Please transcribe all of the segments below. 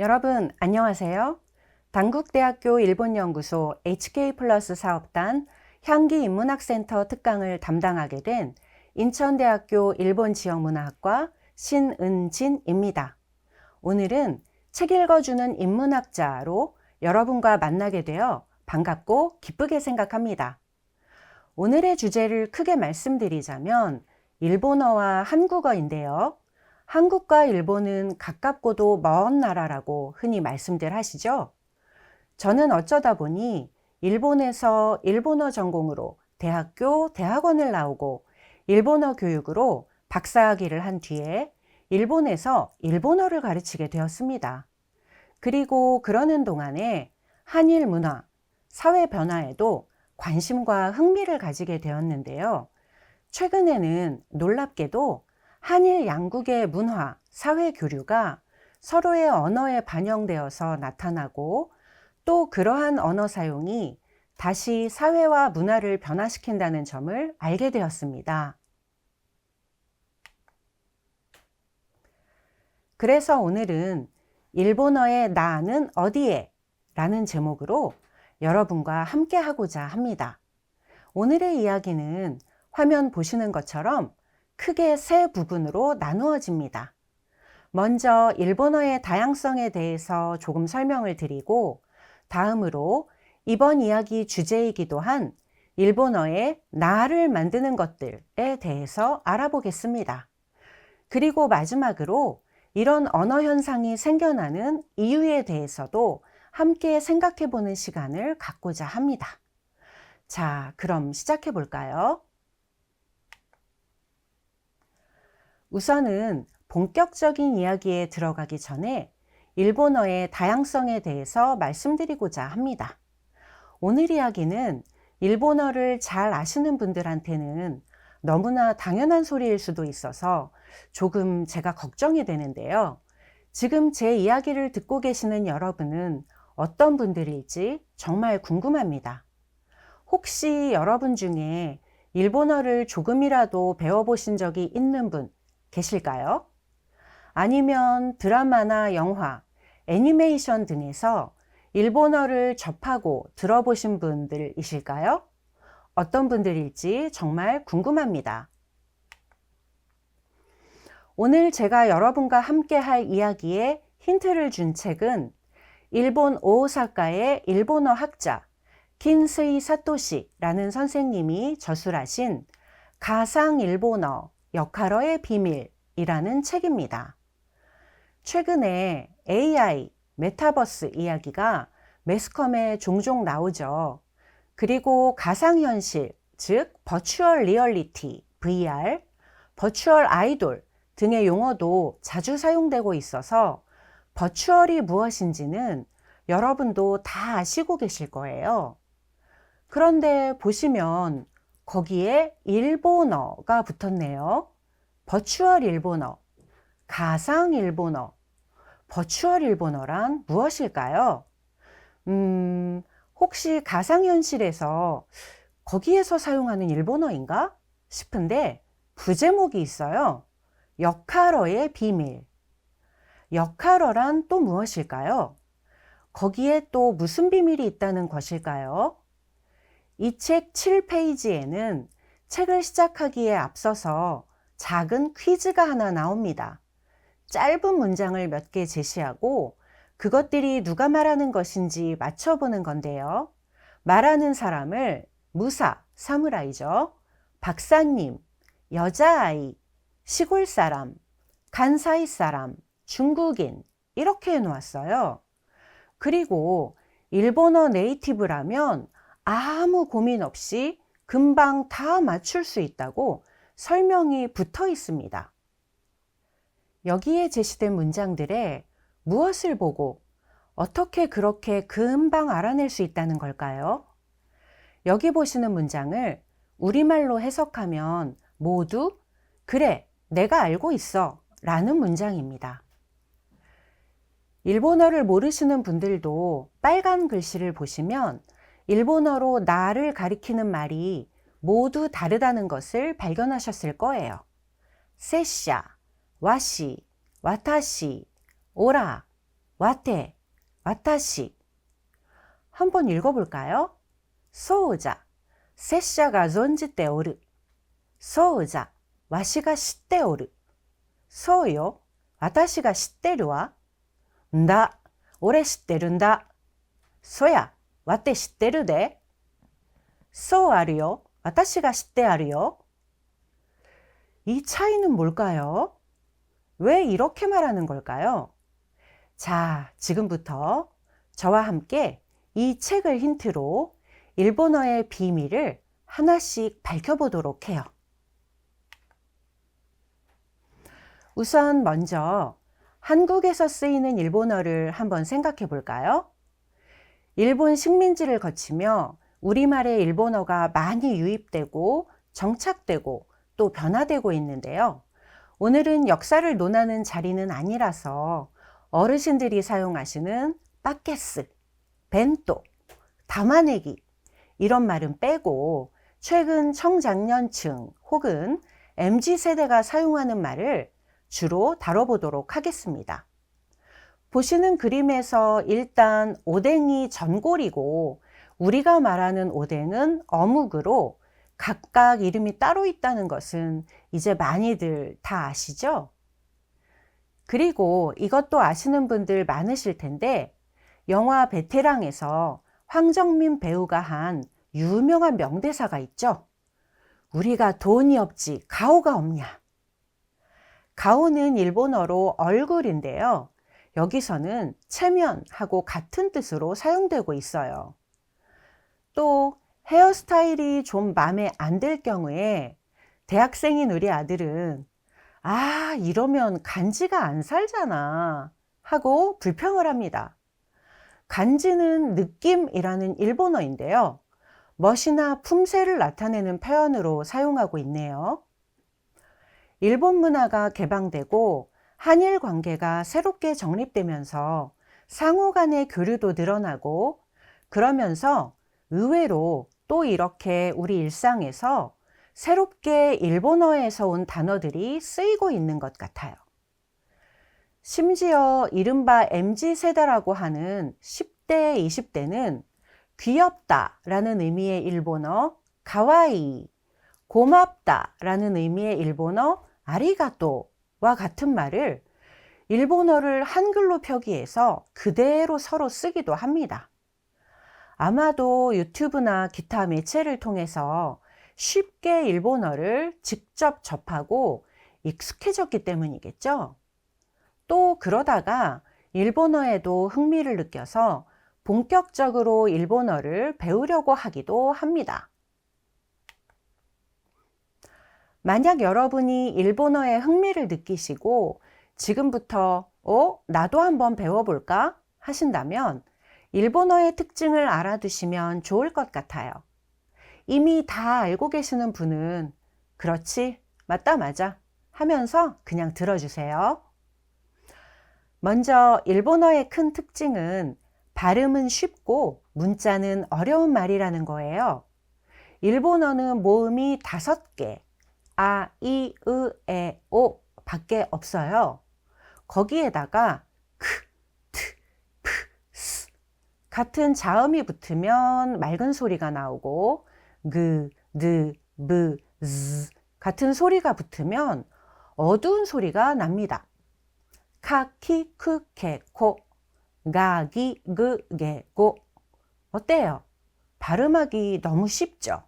여러분 안녕하세요. 단국대학교 일본연구소 HK플러스 사업단 향기인문학센터 특강을 담당하게 된 인천대학교 일본지역문화학과 신은진입니다. 오늘은 책 읽어주는 인문학자로 여러분과 만나게 되어 반갑고 기쁘게 생각합니다. 오늘의 주제를 크게 말씀드리자면 일본어와 한국어인데요. 한국과 일본은 가깝고도 먼 나라라고 흔히 말씀들 하시죠? 저는 어쩌다 보니 일본에서 일본어 전공으로 대학원을 나오고 일본어 교육으로 박사학위를 한 뒤에 일본에서 일본어를 가르치게 되었습니다. 그리고 그러는 동안에 한일 문화, 사회 변화에도 관심과 흥미를 가지게 되었는데요. 최근에는 놀랍게도 한일 양국의 문화, 사회 교류가 서로의 언어에 반영되어서 나타나고 또 그러한 언어 사용이 다시 사회와 문화를 변화시킨다는 점을 알게 되었습니다. 그래서 오늘은 일본어의 나는 어디에? 라는 제목으로 여러분과 함께 하고자 합니다. 오늘의 이야기는 화면 보시는 것처럼 크게 세 부분으로 나누어집니다. 먼저 일본어의 다양성에 대해서 조금 설명을 드리고 다음으로 이번 이야기 주제이기도 한 일본어의 나를 만드는 것들에 대해서 알아보겠습니다. 그리고 마지막으로 이런 언어 현상이 생겨나는 이유에 대해서도 함께 생각해 보는 시간을 갖고자 합니다. 자, 그럼 시작해 볼까요? 우선은 본격적인 이야기에 들어가기 전에 일본어의 다양성에 대해서 말씀드리고자 합니다. 오늘 이야기는 일본어를 잘 아시는 분들한테는 너무나 당연한 소리일 수도 있어서 조금 제가 걱정이 되는데요. 지금 제 이야기를 듣고 계시는 여러분은 어떤 분들일지 정말 궁금합니다. 혹시 여러분 중에 일본어를 조금이라도 배워보신 적이 있는 분 계실까요? 아니면 드라마나 영화, 애니메이션 등에서 일본어를 접하고 들어보신 분들이실까요? 어떤 분들일지 정말 궁금합니다. 오늘 제가 여러분과 함께 할 이야기에 힌트를 준 책은 일본 오사카의 일본어 학자 긴스이 사토시라는 선생님이 저술하신 가상 일본어 역할어의 비밀이라는 책입니다. 최근에 AI, 메타버스 이야기가 매스컴에 종종 나오죠. 그리고 가상현실, 즉 버추얼 리얼리티, VR, 버추얼 아이돌 등의 용어도 자주 사용되고 있어서 버추얼이 무엇인지는 여러분도 다 아시고 계실 거예요. 그런데 보시면 거기에 일본어가 붙었네요. 버추얼 일본어, 가상 일본어, 버추얼 일본어란 무엇일까요? 혹시 가상현실에서 거기에서 사용하는 일본어인가 싶은데 부제목이 있어요. 역할어의 비밀. 역할어란 또 무엇일까요? 거기에 또 무슨 비밀이 있다는 것일까요? 이 책 7페이지에는 책을 시작하기에 앞서서 작은 퀴즈가 하나 나옵니다. 짧은 문장을 몇 개 제시하고 그것들이 누가 말하는 것인지 맞춰보는 건데요. 말하는 사람을 무사, 사무라이죠. 박사님, 여자아이, 시골 사람, 간사이 사람, 중국인 이렇게 해놓았어요. 그리고 일본어 네이티브라면 아무 고민 없이 금방 다 맞출 수 있다고 설명이 붙어 있습니다. 여기에 제시된 문장들에 무엇을 보고 어떻게 그렇게 금방 알아낼 수 있다는 걸까요? 여기 보시는 문장을 우리말로 해석하면 모두 그래, 내가 알고 있어 라는 문장입니다. 일본어를 모르시는 분들도 빨간 글씨를 보시면 일본어로 나를 가리키는 말이 모두 다르다는 것을 발견하셨을 거예요. 세샤, 와시, 와타시, 오라, 와테, 와타시. 한번 읽어볼까요? 소우자, 拙者が 存じておる. 소우자, わしが知っておる. 소요, 私が知ってるわ. んだ、俺知ってるんだ. 소야, わて知ってるで. そうあるよ, 私が知ってあるよ. 이 차이는 뭘까요? 왜 이렇게 말하는 걸까요? 자, 지금부터 저와 함께 이 책을 힌트로 일본어의 비밀을 하나씩 밝혀보도록 해요. 우선 먼저 한국에서 쓰이는 일본어를 한번 생각해 볼까요? 일본 식민지를 거치며 우리말의 일본어가 많이 유입되고 정착되고 또 변화되고 있는데요. 오늘은 역사를 논하는 자리는 아니라서 어르신들이 사용하시는 빠케스, 벤또, 담아내기 이런 말은 빼고 최근 청장년층 혹은 MZ세대가 사용하는 말을 주로 다뤄보도록 하겠습니다. 보시는 그림에서 일단 오뎅이 전골이고 우리가 말하는 오뎅은 어묵으로 각각 이름이 따로 있다는 것은 이제 많이들 다 아시죠? 그리고 이것도 아시는 분들 많으실 텐데 영화 베테랑에서 황정민 배우가 한 유명한 명대사가 있죠. 우리가 돈이 없지 가오가 없냐. 가오는 일본어로 얼굴인데요. 여기서는 체면하고 같은 뜻으로 사용되고 있어요. 또 헤어스타일이 좀 마음에 안 들 경우에 대학생인 우리 아들은 아, 이러면 간지가 안 살잖아 하고 불평을 합니다. 간지는 느낌이라는 일본어인데요. 멋이나 품새를 나타내는 표현으로 사용하고 있네요. 일본 문화가 개방되고 한일 관계가 새롭게 정립되면서 상호 간의 교류도 늘어나고 그러면서 의외로 또 이렇게 우리 일상에서 새롭게 일본어에서 온 단어들이 쓰이고 있는 것 같아요. 심지어 이른바 MZ세대라고 하는 10대, 20대는 귀엽다 라는 의미의 일본어 가와이, 고맙다 라는 의미의 일본어 아리가또와 같은 말을 일본어를 한글로 표기해서 그대로 서로 쓰기도 합니다. 아마도 유튜브나 기타 매체를 통해서 쉽게 일본어를 직접 접하고 익숙해졌기 때문이겠죠. 또 그러다가 일본어에도 흥미를 느껴서 본격적으로 일본어를 배우려고 하기도 합니다. 만약 여러분이 일본어에 흥미를 느끼시고 지금부터 나도 한번 배워볼까 하신다면 일본어의 특징을 알아두시면 좋을 것 같아요. 이미 다 알고 계시는 분은 그렇지, 맞다, 맞아 하면서 그냥 들어주세요. 먼저 일본어의 큰 특징은 발음은 쉽고 문자는 어려운 말이라는 거예요. 일본어는 모음이 5개, 아, 이, 으, 에, 오 밖에 없어요. 거기에다가 크, 트, 프, 스 같은 자음이 붙으면 맑은 소리가 나오고 그, 느, 브, 즈 같은 소리가 붙으면 어두운 소리가 납니다. 카키, 크, 케, 코, 가기, 그, 게, 고. 어때요? 발음하기 너무 쉽죠?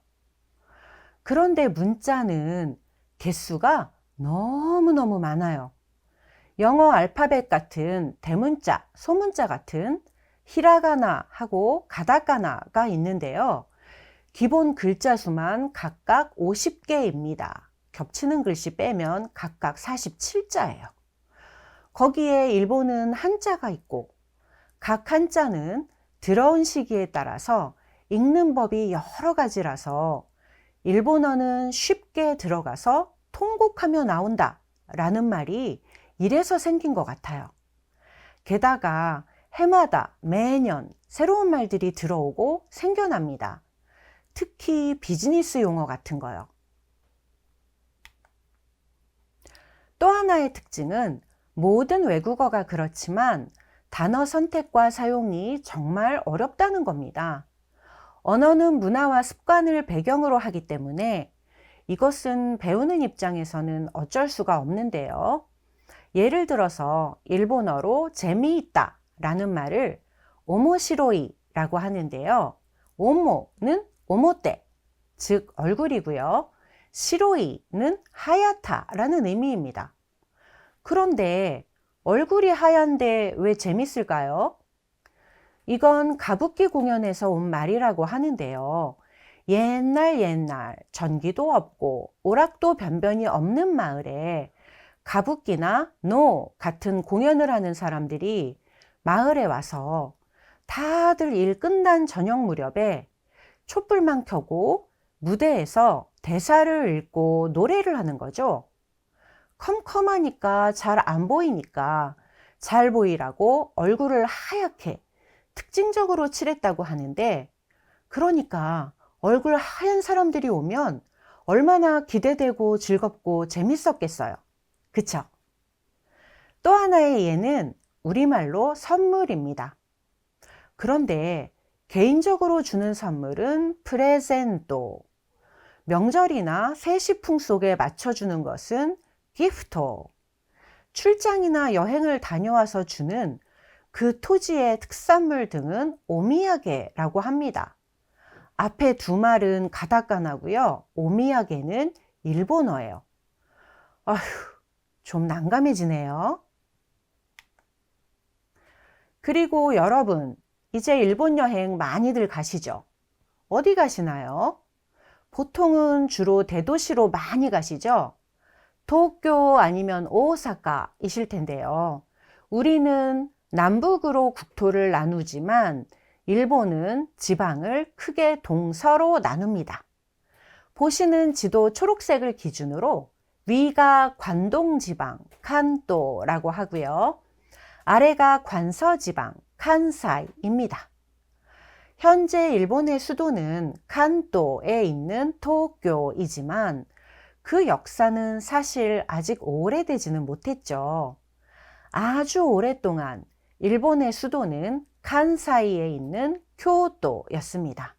그런데 문자는 개수가 너무너무 많아요. 영어 알파벳 같은 대문자, 소문자 같은 히라가나하고 가다카나가 있는데요. 기본 글자 수만 각각 50개입니다. 겹치는 글씨 빼면 각각 47자예요. 거기에 일본은 한자가 있고 각 한자는 들어온 시기에 따라서 읽는 법이 여러 가지라서 일본어는 쉽게 들어가서 통곡하며 나온다 라는 말이 이래서 생긴 것 같아요. 게다가 해마다 매년 새로운 말들이 들어오고 생겨납니다. 특히 비즈니스 용어 같은 거요. 또 하나의 특징은 모든 외국어가 그렇지만 단어 선택과 사용이 정말 어렵다는 겁니다. 언어는 문화와 습관을 배경으로 하기 때문에 이것은 배우는 입장에서는 어쩔 수가 없는데요. 예를 들어서 일본어로 재미있다 라는 말을 오모시로이 라고 하는데요. 오모는 오모테, 즉 얼굴이고요. 시로이는 하얗다 라는 의미입니다. 그런데 얼굴이 하얀데 왜 재밌을까요? 이건 가부키 공연에서 온 말이라고 하는데요. 옛날 전기도 없고 오락도 변변이 없는 마을에 가부키나 노 같은 공연을 하는 사람들이 마을에 와서 다들 일 끝난 저녁 무렵에 촛불만 켜고 무대에서 대사를 읽고 노래를 하는 거죠. 컴컴하니까 잘 안 보이니까 잘 보이라고 얼굴을 하얗게 특징적으로 칠했다고 하는데, 그러니까 얼굴 하얀 사람들이 오면 얼마나 기대되고 즐겁고 재밌었겠어요. 그쵸? 또 하나의 예는 우리말로 선물입니다. 그런데 개인적으로 주는 선물은 프레젠토, 명절이나 새시풍 속에 맞춰주는 것은 기프토, 출장이나 여행을 다녀와서 주는 그 토지의 특산물 등은 오미야게라고 합니다. 앞에 두 말은 가다카나고요. 오미야게는 일본어예요. 아휴, 좀 난감해지네요. 그리고 여러분, 이제 일본 여행 많이들 가시죠? 어디 가시나요? 보통은 주로 대도시로 많이 가시죠? 도쿄 아니면 오사카이실 텐데요. 우리는 남북으로 국토를 나누지만 일본은 지방을 크게 동서로 나눕니다. 보시는 지도 초록색을 기준으로 위가 관동지방, 칸토라고 하고요. 아래가 관서지방, 칸사이입니다. 현재 일본의 수도는 칸토에 있는 도쿄이지만 그 역사는 사실 아직 오래되지는 못했죠. 아주 오랫동안 일본의 수도는 칸사이에 있는 교토였습니다.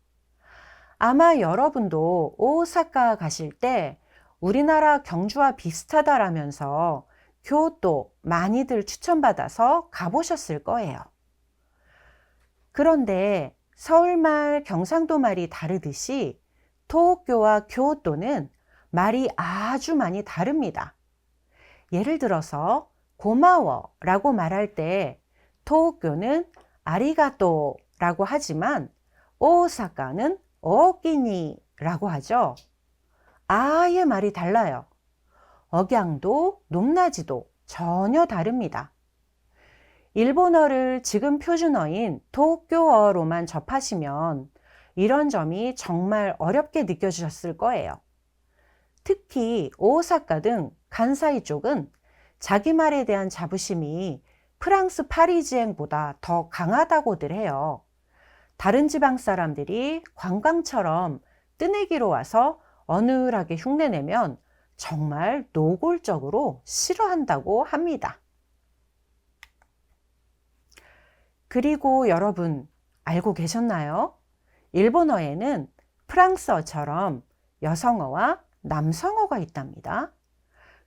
아마 여러분도 오사카 가실 때 우리나라 경주와 비슷하다라면서 교토 많이들 추천받아서 가보셨을 거예요. 그런데 서울말, 경상도말이 다르듯이 도쿄와 교토는 말이 아주 많이 다릅니다. 예를 들어서 고마워라고 말할 때 도쿄는 아리가또라고 하지만 오사카는 오키니라고 하죠. 아예 말이 달라요. 억양도 높낮이도 전혀 다릅니다. 일본어를 지금 표준어인 도쿄어로만 접하시면 이런 점이 정말 어렵게 느껴지셨을 거예요. 특히 오사카 등 간사이 쪽은 자기 말에 대한 자부심이 프랑스 파리지앵보다 더 강하다고들 해요. 다른 지방 사람들이 관광처럼 뜨내기로 와서 어눌하게 흉내내면 정말 노골적으로 싫어한다고 합니다. 그리고 여러분 알고 계셨나요? 일본어에는 프랑스어처럼 여성어와 남성어가 있답니다.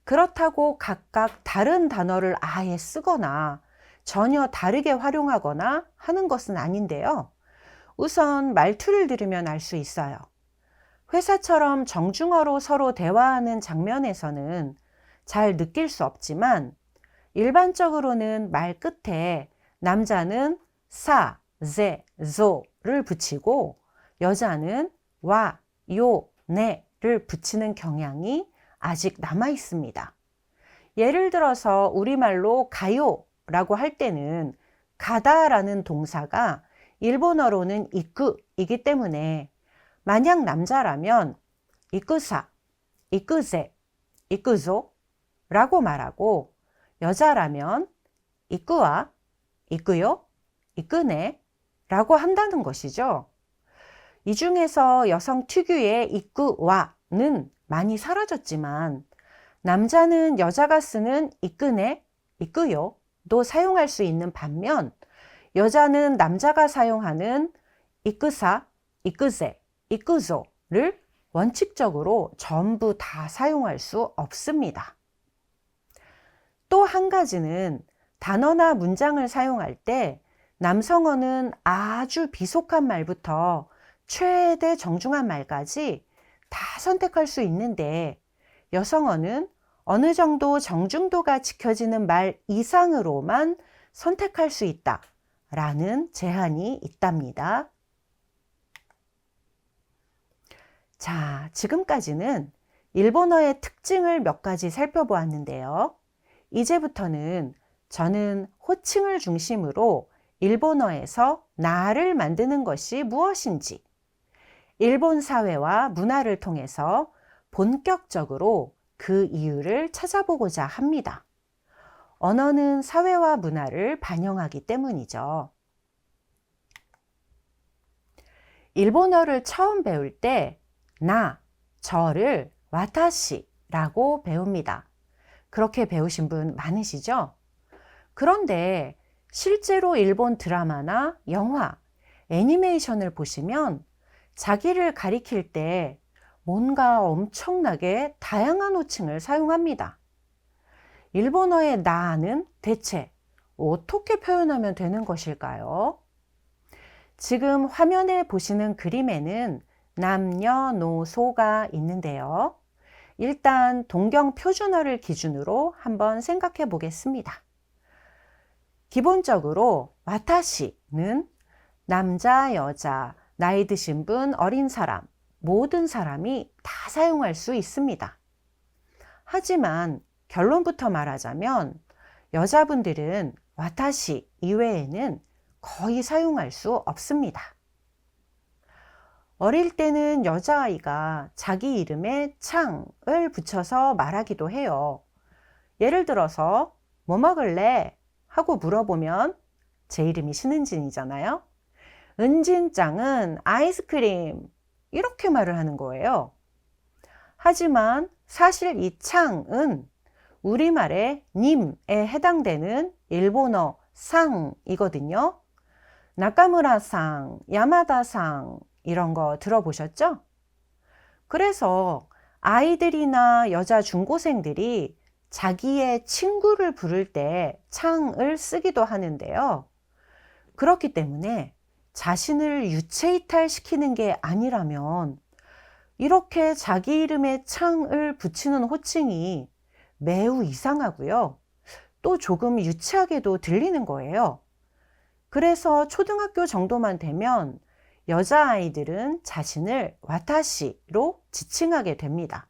그렇다고 각각 다른 단어를 아예 쓰거나 전혀 다르게 활용하거나 하는 것은 아닌데요. 우선 말투를 들으면 알 수 있어요. 회사처럼 정중어로 서로 대화하는 장면에서는 잘 느낄 수 없지만 일반적으로는 말 끝에 남자는 사, 제, 조를 붙이고 여자는 와, 요, 네를 붙이는 경향이 아직 남아 있습니다. 예를 들어서 우리말로 가요라고 할 때는 가다라는 동사가 일본어로는 이끄이기 때문에 만약 남자라면 이끄사, 이끄세, 이끄조 라고 말하고 여자라면 이끄와, 이끄요, 이끄네 라고 한다는 것이죠. 이 중에서 여성 특유의 이끄와는 많이 사라졌지만 남자는 여자가 쓰는 이끄네, 이끄요도 사용할 수 있는 반면 여자는 남자가 사용하는 이끄사, 이끄세, 이끄조를 원칙적으로 전부 다 사용할 수 없습니다. 또 한 가지는 단어나 문장을 사용할 때 남성어는 아주 비속한 말부터 최대 정중한 말까지 다 선택할 수 있는데 여성어는 어느 정도 정중도가 지켜지는 말 이상으로만 선택할 수 있다 라는 제한이 있답니다. 자, 지금까지는 일본어의 특징을 몇 가지 살펴보았는데요. 이제부터는 저는 호칭을 중심으로 일본어에서 나를 만드는 것이 무엇인지, 일본 사회와 문화를 통해서 본격적으로 그 이유를 찾아보고자 합니다. 언어는 사회와 문화를 반영하기 때문이죠. 일본어를 처음 배울 때 나, 저를 와타시라고 배웁니다. 그렇게 배우신 분 많으시죠? 그런데 실제로 일본 드라마나 영화, 애니메이션을 보시면 자기를 가리킬 때 뭔가 엄청나게 다양한 호칭을 사용합니다. 일본어의 나는 대체 어떻게 표현하면 되는 것일까요? 지금 화면에 보시는 그림에는 남녀노소가 있는데요. 일단 동경 표준어를 기준으로 한번 생각해 보겠습니다. 기본적으로 와타시는 남자, 여자, 나이 드신 분, 어린 사람, 모든 사람이 다 사용할 수 있습니다. 하지만 결론부터 말하자면 여자분들은 와타시 이외에는 거의 사용할 수 없습니다. 어릴 때는 여자아이가 자기 이름에 창을 붙여서 말하기도 해요. 예를 들어서 뭐 먹을래? 하고 물어보면 제 이름이 신은진이잖아요. 은진짱은 아이스크림 이렇게 말을 하는 거예요. 하지만 사실 이 창은 우리말의 님에 해당되는 일본어 상이거든요. 나카무라상, 야마다상 이런 거 들어보셨죠? 그래서 아이들이나 여자 중고생들이 자기의 친구를 부를 때 창을 쓰기도 하는데요. 그렇기 때문에 자신을 유체이탈시키는 게 아니라면 이렇게 자기 이름에 창을 붙이는 호칭이 매우 이상하고요. 또 조금 유치하게도 들리는 거예요. 그래서 초등학교 정도만 되면 여자아이들은 자신을 와타시로 지칭하게 됩니다.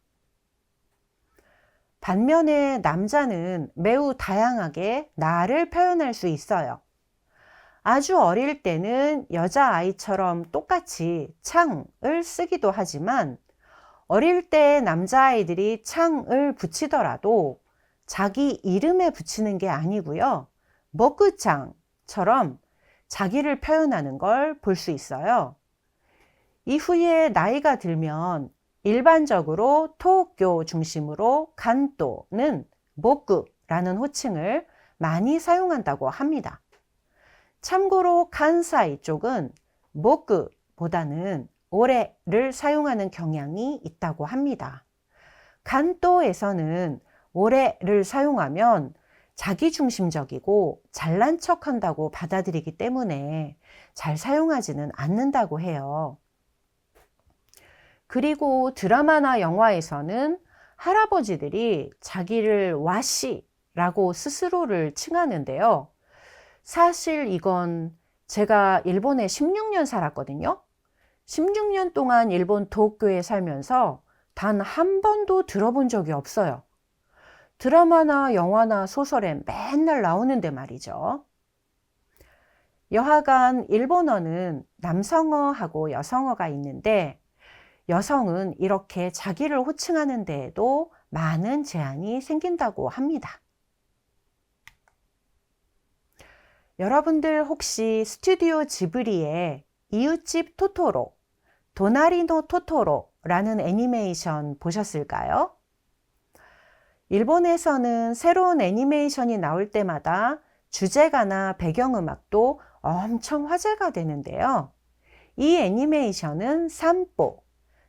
반면에 남자는 매우 다양하게 나를 표현할 수 있어요. 아주 어릴 때는 여자아이처럼 똑같이 창을 쓰기도 하지만 어릴 때 남자아이들이 창을 붙이더라도 자기 이름에 붙이는 게 아니고요. 먹구창처럼 자기를 표현하는 걸 볼 수 있어요. 이후에 나이가 들면 일반적으로 토교 중심으로 간또는 모쿠라는 호칭을 많이 사용한다고 합니다. 참고로 간사이 쪽은 모쿠보다는 오레를 사용하는 경향이 있다고 합니다. 간또에서는 오레를 사용하면 자기중심적이고 잘난 척한다고 받아들이기 때문에 잘 사용하지는 않는다고 해요. 그리고 드라마나 영화에서는 할아버지들이 자기를 와씨라고 스스로를 칭하는데요. 사실 이건 제가 일본에 16년 살았거든요. 16년 동안 일본 도쿄에 살면서 단 한 번도 들어본 적이 없어요. 드라마나 영화나 소설에 맨날 나오는데 말이죠. 여하간 일본어는 남성어하고 여성어가 있는데 여성은 이렇게 자기를 호칭하는 데에도 많은 제한이 생긴다고 합니다. 여러분들 혹시 스튜디오 지브리의 이웃집 토토로, 도나리노 토토로라는 애니메이션 보셨을까요? 일본에서는 새로운 애니메이션이 나올 때마다 주제가나 배경음악도 엄청 화제가 되는데요. 이 애니메이션은 산보,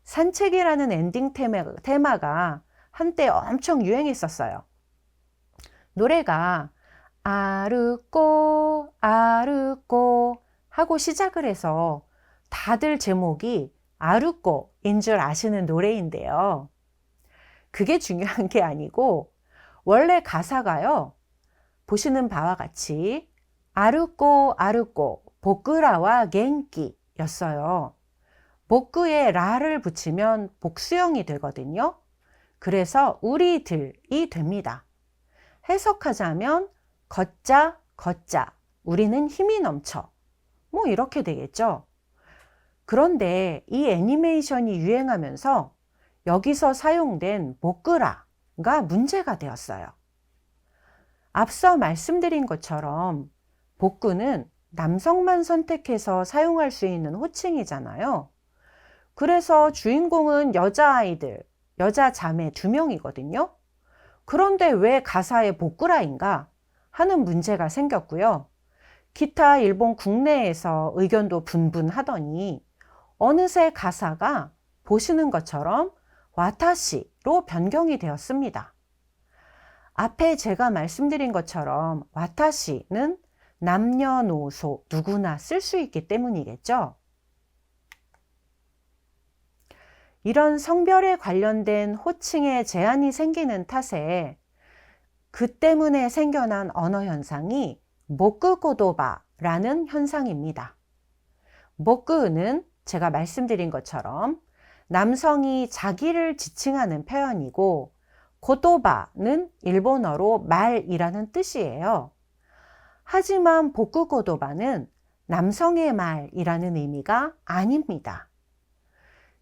산책이라는 엔딩 테마가 한때 엄청 유행했었어요. 노래가 아르꼬 아르꼬 하고 시작을 해서 다들 제목이 아르꼬인 줄 아시는 노래인데요. 그게 중요한 게 아니고 원래 가사가요. 보시는 바와 같이 아르꼬 아르꼬 보끄라와 겐키 였어요. 보끄에 라를 붙이면 복수형이 되거든요. 그래서 우리들이 됩니다. 해석하자면 걷자 걷자 우리는 힘이 넘쳐 뭐 이렇게 되겠죠. 그런데 이 애니메이션이 유행하면서 여기서 사용된 보끄라가 문제가 되었어요. 앞서 말씀드린 것처럼 보끄는 남성만 선택해서 사용할 수 있는 호칭이잖아요. 그래서 주인공은 여자아이들, 여자 자매 2명이거든요. 그런데 왜 가사에 보끄라인가 하는 문제가 생겼고요. 기타 일본 국내에서 의견도 분분하더니 어느새 가사가 보시는 것처럼 와타시로 변경이 되었습니다. 앞에 제가 말씀드린 것처럼 와타시는 남녀노소 누구나 쓸 수 있기 때문이겠죠. 이런 성별에 관련된 호칭에 제한이 생기는 탓에 그 때문에 생겨난 언어 현상이 모크고도바라는 현상입니다. 모크는 제가 말씀드린 것처럼 남성이 자기를 지칭하는 표현이고 고도바는 일본어로 말이라는 뜻이에요. 하지만 보쿠고도바는 남성의 말이라는 의미가 아닙니다.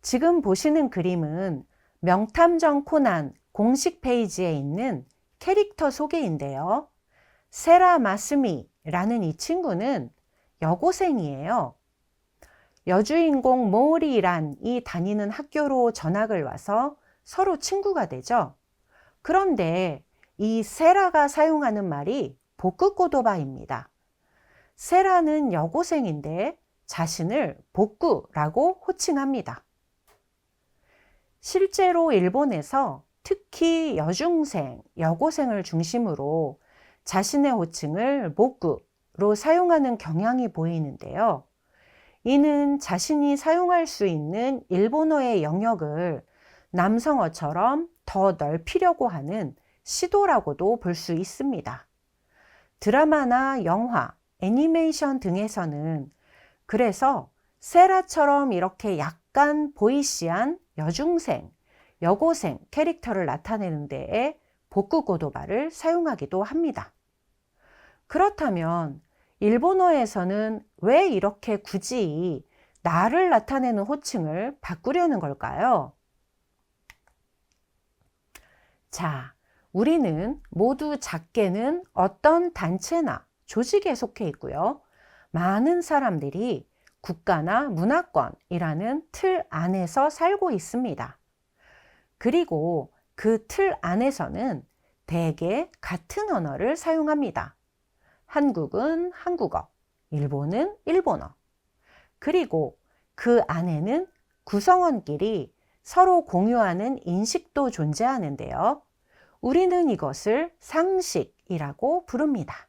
지금 보시는 그림은 명탐정 코난 공식 페이지에 있는 캐릭터 소개인데요. 세라 마스미라는 이 친구는 여고생이에요. 여주인공 모리란이 다니는 학교로 전학을 와서 서로 친구가 되죠. 그런데 이 세라가 사용하는 말이 보쿠고도바입니다. 세라는 여고생인데 자신을 보쿠라고 호칭합니다. 실제로 일본에서 특히 여중생, 여고생을 중심으로 자신의 호칭을 모쿠로 사용하는 경향이 보이는데요. 이는 자신이 사용할 수 있는 일본어의 영역을 남성어처럼 더 넓히려고 하는 시도라고도 볼 수 있습니다. 드라마나 영화, 애니메이션 등에서는 그래서 세라처럼 이렇게 약간 보이시한 여중생, 여고생 캐릭터를 나타내는 데에 보쿠고도바를 사용하기도 합니다. 그렇다면 일본어에서는 왜 이렇게 굳이 나를 나타내는 호칭을 바꾸려는 걸까요? 자, 우리는 모두 작게는 어떤 단체나 조직에 속해 있고요. 많은 사람들이 국가나 문화권이라는 틀 안에서 살고 있습니다. 그리고 그 틀 안에서는 대개 같은 언어를 사용합니다. 한국은 한국어, 일본은 일본어. 그리고 그 안에는 구성원끼리 서로 공유하는 인식도 존재하는데요. 우리는 이것을 상식이라고 부릅니다.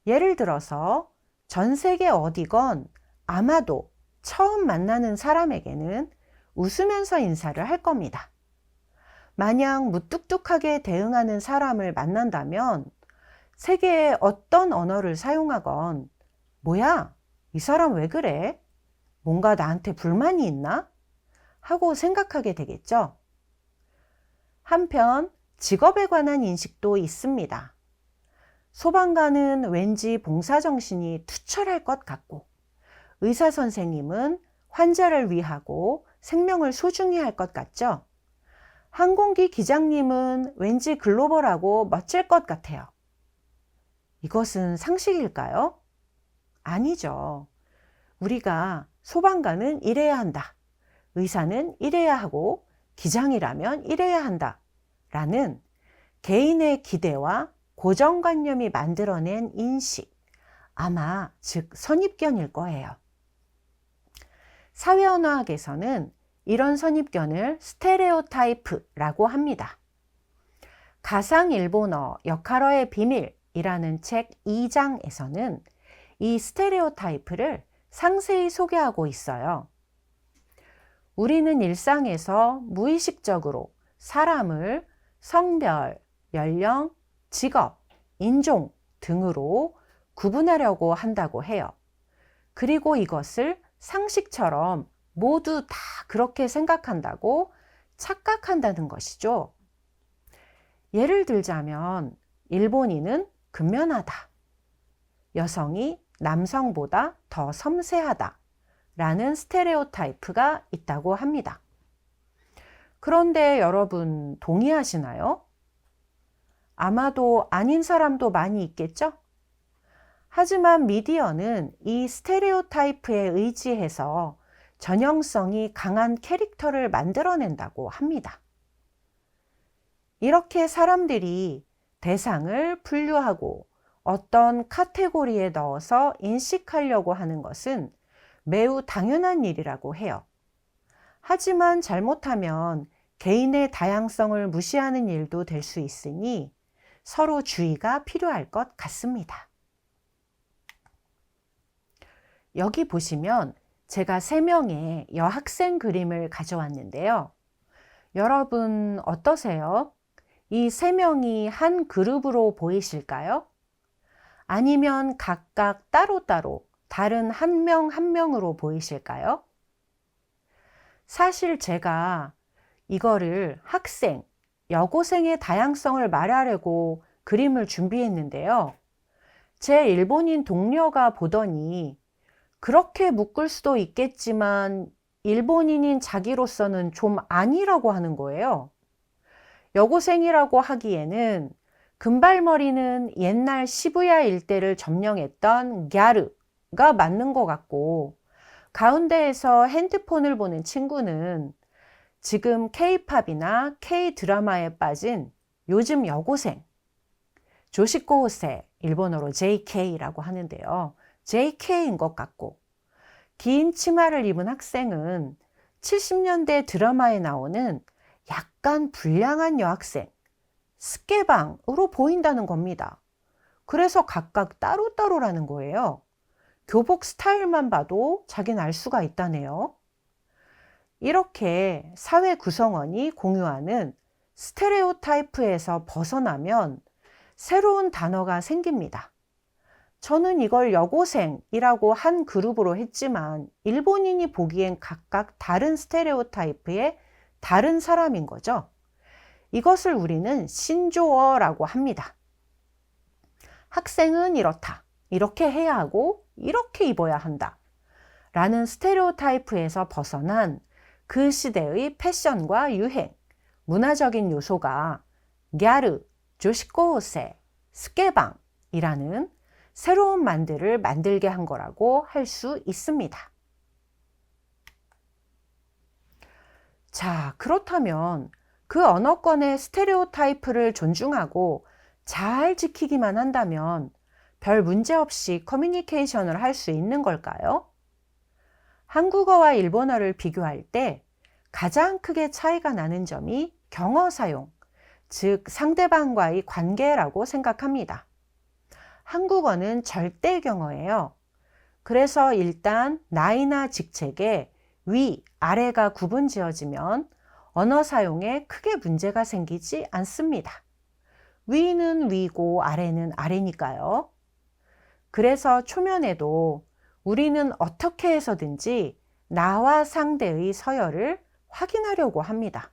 예를 들어서 전 세계 어디건 아마도 처음 만나는 사람에게는 웃으면서 인사를 할 겁니다. 마냥 무뚝뚝하게 대응하는 사람을 만난다면 세계의 어떤 언어를 사용하건 뭐야? 이 사람 왜 그래? 뭔가 나한테 불만이 있나? 하고 생각하게 되겠죠. 한편 직업에 관한 인식도 있습니다. 소방관은 왠지 봉사정신이 투철할 것 같고 의사 선생님은 환자를 위하고 생명을 소중히 할 것 같죠. 항공기 기장님은 왠지 글로벌하고 멋질 것 같아요. 이것은 상식일까요? 아니죠. 우리가 소방관은 이래야 한다. 의사는 이래야 하고 기장이라면 이래야 한다. 라는 개인의 기대와 고정관념이 만들어낸 인식, 아마 즉 선입견일 거예요. 사회언어학에서는 이런 선입견을 스테레오타이프라고 합니다. 가상 일본어 역할어의 비밀이라는 책 2장에서는 이 스테레오타이프를 상세히 소개하고 있어요. 우리는 일상에서 무의식적으로 사람을 성별, 연령, 직업, 인종 등으로 구분하려고 한다고 해요. 그리고 이것을 상식처럼 모두 다 그렇게 생각한다고 착각한다는 것이죠. 예를 들자면 일본인은 근면하다, 여성이 남성보다 더 섬세하다 라는 스테레오타이프가 있다고 합니다. 그런데 여러분 동의하시나요? 아마도 아닌 사람도 많이 있겠죠? 하지만 미디어는 이 스테레오타이프에 의지해서 전형성이 강한 캐릭터를 만들어낸다고 합니다. 이렇게 사람들이 대상을 분류하고 어떤 카테고리에 넣어서 인식하려고 하는 것은 매우 당연한 일이라고 해요. 하지만 잘못하면 개인의 다양성을 무시하는 일도 될 수 있으니 서로 주의가 필요할 것 같습니다. 여기 보시면 제가 3명의 여학생 그림을 가져왔는데요. 여러분 어떠세요? 이 3명이 한 그룹으로 보이실까요? 아니면 각각 따로따로 다른 한 명 한 명으로 보이실까요? 사실 제가 이거를 학생, 여고생의 다양성을 말하려고 그림을 준비했는데요. 제 일본인 동료가 보더니 그렇게 묶을 수도 있겠지만 일본인인 자기로서는 좀 아니라고 하는 거예요. 여고생이라고 하기에는 금발머리는 옛날 시부야 일대를 점령했던 갸르가 맞는 것 같고, 가운데에서 핸드폰을 보는 친구는 지금 K-팝이나 K-드라마에 빠진 요즘 여고생, 조시코호세, 일본어로 JK라고 하는데요. JK인 것 같고, 긴 치마를 입은 학생은 70년대 드라마에 나오는 약간 불량한 여학생, 스케방으로 보인다는 겁니다. 그래서 각각 따로따로라는 거예요. 교복 스타일만 봐도 자기는 알 수가 있다네요. 이렇게 사회 구성원이 공유하는 스테레오타이프에서 벗어나면 새로운 단어가 생깁니다. 저는 이걸 여고생이라고 한 그룹으로 했지만 일본인이 보기엔 각각 다른 스테레오타이프의 다른 사람인 거죠. 이것을 우리는 신조어라고 합니다. 학생은 이렇다, 이렇게 해야 하고 이렇게 입어야 한다 라는 스테레오타이프에서 벗어난 그 시대의 패션과 유행, 문화적인 요소가 갸르, 조시코호세, 스케방이라는 새로운 만들을 만들게 한 거라고 할 수 있습니다. 자, 그렇다면 그 언어권의 스테레오타이프를 존중하고 잘 지키기만 한다면 별 문제 없이 커뮤니케이션을 할 수 있는 걸까요? 한국어와 일본어를 비교할 때 가장 크게 차이가 나는 점이 경어 사용, 즉 상대방과의 관계라고 생각합니다. 한국어는 절대 경어예요. 그래서 일단 나이나 직책에 위, 아래가 구분 지어지면 언어 사용에 크게 문제가 생기지 않습니다. 위는 위고 아래는 아래니까요. 그래서 초면에도 우리는 어떻게 해서든지 나와 상대의 서열을 확인하려고 합니다.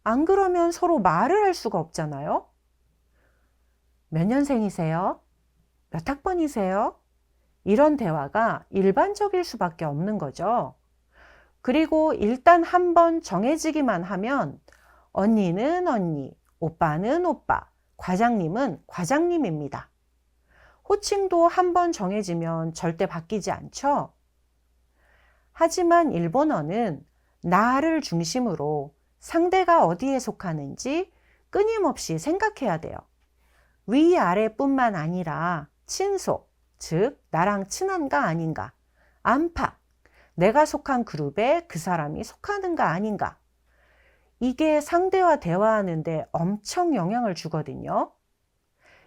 안 그러면 서로 말을 할 수가 없잖아요. 몇 년생이세요? 몇 학번이세요? 이런 대화가 일반적일 수밖에 없는 거죠. 그리고 일단 한번 정해지기만 하면 언니는 언니, 오빠는 오빠, 과장님은 과장님입니다. 호칭도 한번 정해지면 절대 바뀌지 않죠. 하지만 일본어는 나를 중심으로 상대가 어디에 속하는지 끊임없이 생각해야 돼요. 위아래뿐만 아니라 친속, 즉 나랑 친한가 아닌가, 안팎, 내가 속한 그룹에 그 사람이 속하는가 아닌가, 이게 상대와 대화하는데 엄청 영향을 주거든요.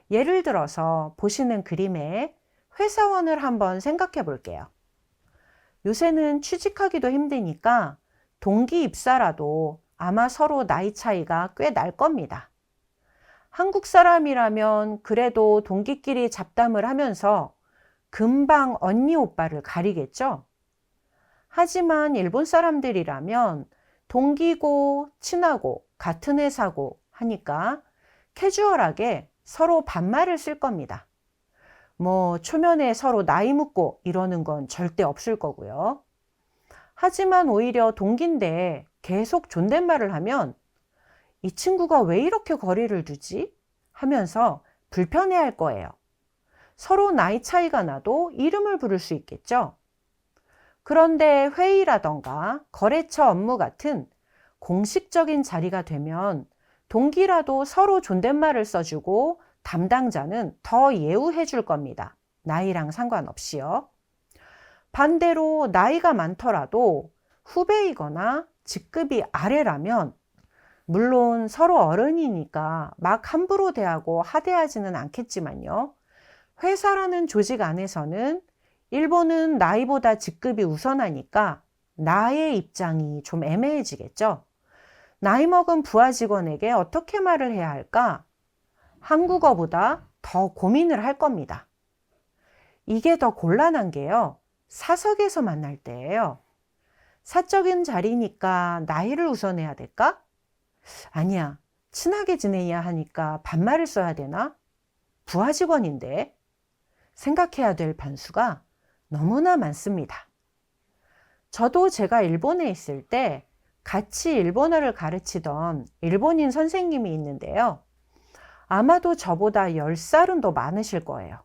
예를 들어서 보시는 그림에 회사원을 한번 생각해 볼게요. 요새는 취직하기도 힘드니까 동기 입사라도 아마 서로 나이 차이가 꽤 날 겁니다. 한국 사람이라면 그래도 동기끼리 잡담을 하면서 금방 언니 오빠를 가리겠죠? 하지만 일본 사람들이라면 동기고 친하고 같은 회사고 하니까 캐주얼하게 서로 반말을 쓸 겁니다. 뭐 초면에 서로 나이 묻고 이러는 건 절대 없을 거고요. 하지만 오히려 동기인데 계속 존댓말을 하면 이 친구가 왜 이렇게 거리를 두지? 하면서 불편해할 거예요. 서로 나이 차이가 나도 이름을 부를 수 있겠죠. 그런데 회의라던가 거래처 업무 같은 공식적인 자리가 되면 동기라도 서로 존댓말을 써주고 담당자는 더 예우해 줄 겁니다. 나이랑 상관없이요. 반대로 나이가 많더라도 후배이거나 직급이 아래라면 물론 서로 어른이니까 막 함부로 대하고 하대하지는 않겠지만요. 회사라는 조직 안에서는 일본은 나이보다 직급이 우선하니까 나의 입장이 좀 애매해지겠죠. 나이 먹은 부하 직원에게 어떻게 말을 해야 할까? 한국어보다 더 고민을 할 겁니다. 이게 더 곤란한 게요. 사석에서 만날 때예요. 사적인 자리니까 나이를 우선해야 될까? 아니야, 친하게 지내야 하니까 반말을 써야 되나? 부하 직원인데. 생각해야 될 변수가 너무나 많습니다. 저도 제가 일본에 있을 때 같이 일본어를 가르치던 일본인 선생님이 있는데요. 아마도 저보다 10살은 더 많으실 거예요.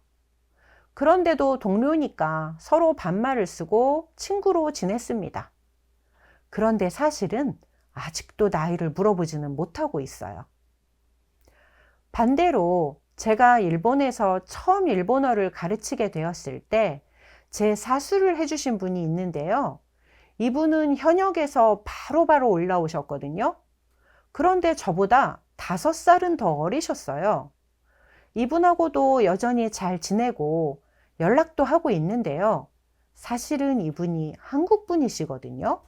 그런데도 동료니까 서로 반말을 쓰고 친구로 지냈습니다. 그런데 사실은 아직도 나이를 물어보지는 못하고 있어요. 반대로 제가 일본에서 처음 일본어를 가르치게 되었을 때 제 사수를 해주신 분이 있는데요. 이분은 현역에서 바로바로 올라오셨거든요. 그런데 저보다 5살은 더 어리셨어요. 이분하고도 여전히 잘 지내고 연락도 하고 있는데요. 사실은 이분이 한국 분이시거든요.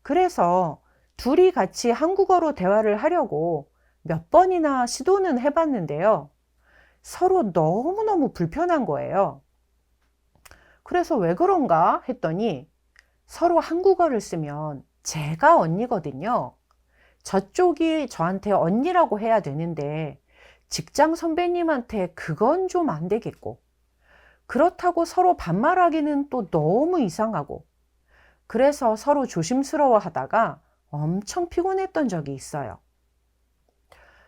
그래서 둘이 같이 한국어로 대화를 하려고 몇 번이나 시도는 해봤는데요. 서로 너무너무 불편한 거예요. 그래서 왜 그런가 했더니 서로 한국어를 쓰면 제가 언니거든요. 저쪽이 저한테 언니라고 해야 되는데 직장 선배님한테 그건 좀 안 되겠고, 그렇다고 서로 반말하기는 또 너무 이상하고, 그래서 서로 조심스러워 하다가 엄청 피곤했던 적이 있어요.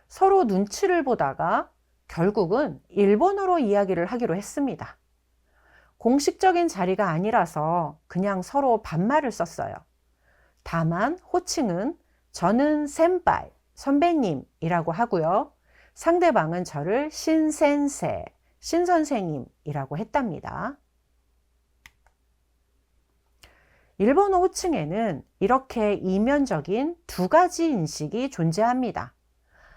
서로 눈치를 보다가 결국은 일본어로 이야기를 하기로 했습니다. 공식적인 자리가 아니라서 그냥 서로 반말을 썼어요. 다만 호칭은 저는 센파이, 선배님이라고 하고요. 상대방은 저를 신센세, 신선생님이라고 했답니다. 일본어 호칭에는 이렇게 이면적인 두 가지 인식이 존재합니다.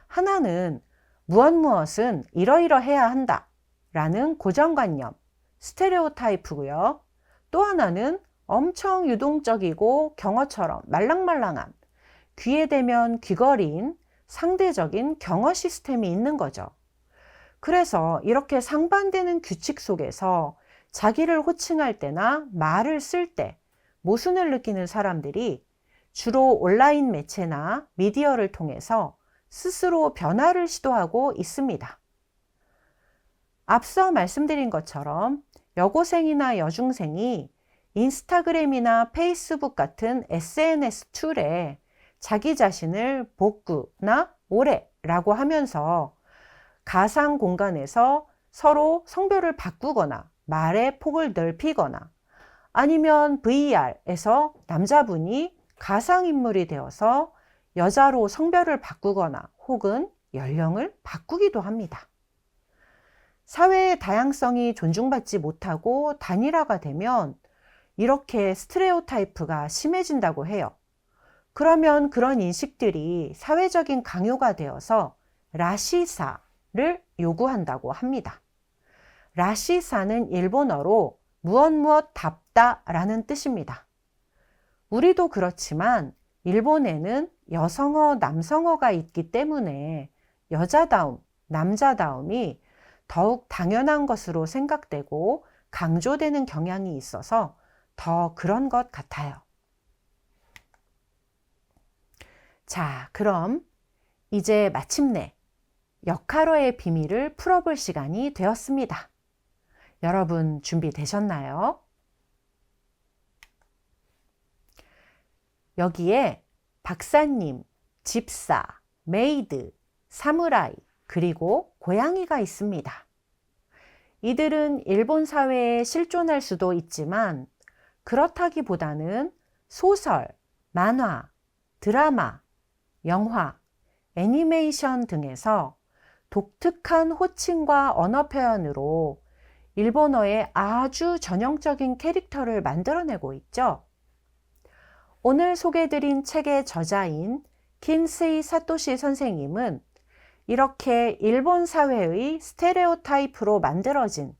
하나는 무엇무엇은 이러이러해야 한다 라는 고정관념, 스테레오타이프고요. 또 하나는 엄청 유동적이고 경어처럼 말랑말랑한, 귀에 대면 귀걸이인 상대적인 경어 시스템이 있는 거죠. 그래서 이렇게 상반되는 규칙 속에서 자기를 호칭할 때나 말을 쓸 때 모순을 느끼는 사람들이 주로 온라인 매체나 미디어를 통해서 스스로 변화를 시도하고 있습니다. 앞서 말씀드린 것처럼 여고생이나 여중생이 인스타그램이나 페이스북 같은 SNS 툴에 자기 자신을 복구나 오래라고 하면서 가상 공간에서 서로 성별을 바꾸거나 말의 폭을 넓히거나 아니면 VR에서 남자분이 가상인물이 되어서 여자로 성별을 바꾸거나 혹은 연령을 바꾸기도 합니다. 사회의 다양성이 존중받지 못하고 단일화가 되면 이렇게 스테레오타이프가 심해진다고 해요. 그러면 그런 인식들이 사회적인 강요가 되어서 라시사를 요구한다고 합니다. 라시사는 일본어로 무엇답다라는 뜻입니다. 우리도 그렇지만 일본에는 여성어, 남성어가 있기 때문에 여자다움, 남자다움이 더욱 당연한 것으로 생각되고 강조되는 경향이 있어서 더 그런 것 같아요. 자, 그럼 이제 마침내 역할어의 비밀을 풀어볼 시간이 되었습니다. 여러분 준비되셨나요? 여기에 박사님, 집사, 메이드, 사무라이, 그리고 고양이가 있습니다. 이들은 일본 사회에 실존할 수도 있지만 그렇다기보다는 소설, 만화, 드라마, 영화, 애니메이션 등에서 독특한 호칭과 언어 표현으로 일본어의 아주 전형적인 캐릭터를 만들어내고 있죠. 오늘 소개해드린 책의 저자인 킨세이 사토시 선생님은 이렇게 일본 사회의 스테레오타입으로 만들어진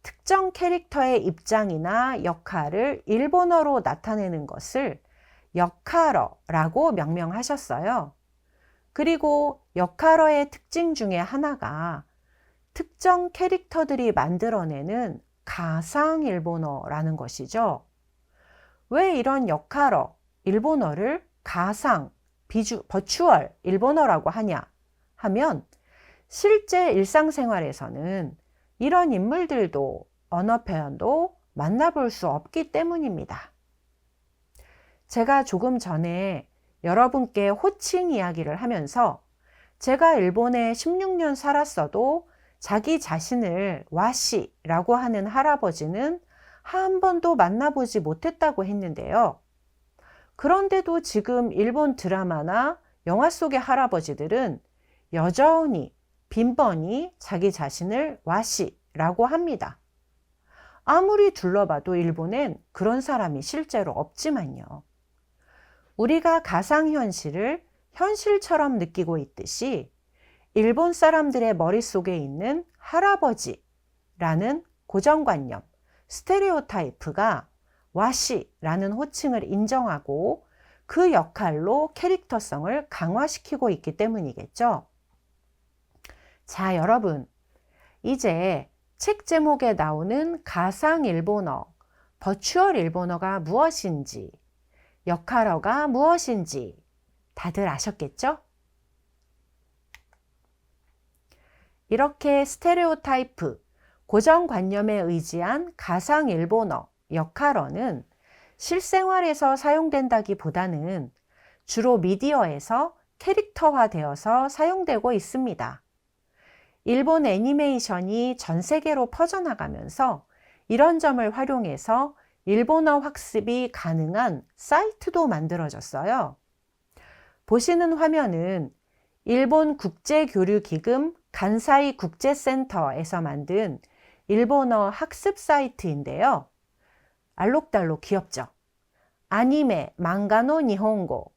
특정 캐릭터의 입장이나 역할을 일본어로 나타내는 것을 역할어라고 명명하셨어요. 그리고 역할어의 특징 중에 하나가 특정 캐릭터들이 만들어내는 가상 일본어라는 것이죠. 왜 이런 역할어, 일본어를 가상, 버추얼 일본어라고 하냐 하면 실제 일상생활에서는 이런 인물들도 언어 표현도 만나볼 수 없기 때문입니다. 제가 조금 전에 여러분께 호칭 이야기를 하면서 제가 일본에 16년 살았어도 자기 자신을 와시라고 하는 할아버지는 한 번도 만나보지 못했다고 했는데요. 그런데도 지금 일본 드라마나 영화 속의 할아버지들은 여전히 빈번히 자기 자신을 와시라고 합니다. 아무리 둘러봐도 일본엔 그런 사람이 실제로 없지만요. 우리가 가상현실을 현실처럼 느끼고 있듯이 일본 사람들의 머릿속에 있는 할아버지라는 고정관념, 스테레오타이프가 와시라는 호칭을 인정하고 그 역할로 캐릭터성을 강화시키고 있기 때문이겠죠. 자, 여러분, 이제 책 제목에 나오는 가상 일본어, 버추얼 일본어가 무엇인지, 역할어가 무엇인지 다들 아셨겠죠? 이렇게 스테레오타이프, 고정관념에 의지한 가상 일본어, 역할어는 실생활에서 사용된다기보다는 주로 미디어에서 캐릭터화되어서 사용되고 있습니다. 일본 애니메이션이 전 세계로 퍼져나가면서 이런 점을 활용해서 일본어 학습이 가능한 사이트도 만들어졌어요. 보시는 화면은 일본 국제교류기금 간사이 국제센터에서 만든 일본어 학습 사이트인데요. 알록달록 귀엽죠? 아니메, 망가노 니혼고,